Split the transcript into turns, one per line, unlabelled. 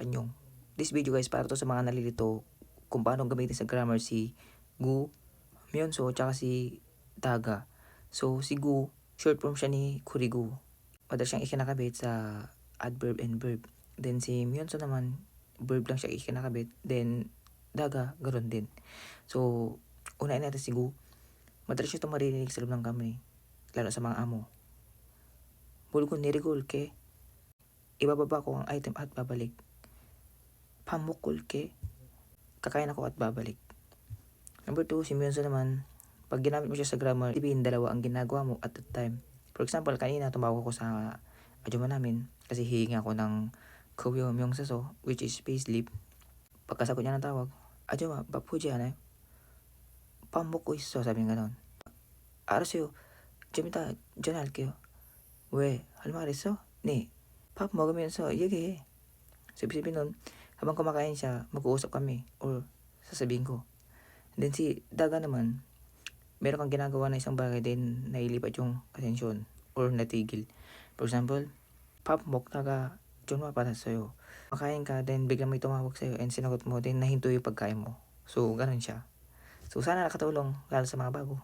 anyong. This video guys para to sa mga nalilito kung paano gamitin sa grammar si Gu, Myunso, tsaka si Daga. So si Gu, short form siya ni Kurigu. Madalas siyang ikinakabit sa adverb and verb. Then si Myunso naman, verb lang siya ikinakabit. Then Daga, ganoon din. So unahin natin si Gu. Madalas siya itong maririnig sa loob ng kami, lalo sa mga amo. Bulgon nirigol ke, ibababa ko ang item at babalik. Pamukul ke, kakain ako at babalik. Number 2, si Myunso naman, pag ginamit mo siya sa grammar, sabihin dalawa ang ginagawa mo at that time. For example, kanina tumawag ako sa ajuma namin kasi hihingi ako ng Kuyo Myungsaso, which is payslip. Pagkasagot niya ng tawag, ajuma, bapuji ano? Pamukul iso, sabi nga ganon. 알았어요. 좀 이따 전화할게요. 왜? 할 말 있어? 네. 밥 먹으면서 얘기해. Sabi-sabi nun, habang kumakain siya, mag-uusap kami. Or sasabihin ko. And then si Daga naman, meron kang ginagawa na isang bagay din nailipat yung atensyon or natigil. For example, 밥 먹다가 전화 받았어요. Makain ka, then biglang may tumawag sa'yo and sinagot mo, then nahinto yung pagkain mo. So, ganun siya. So, sana nakatulong, lalo sa mga bago.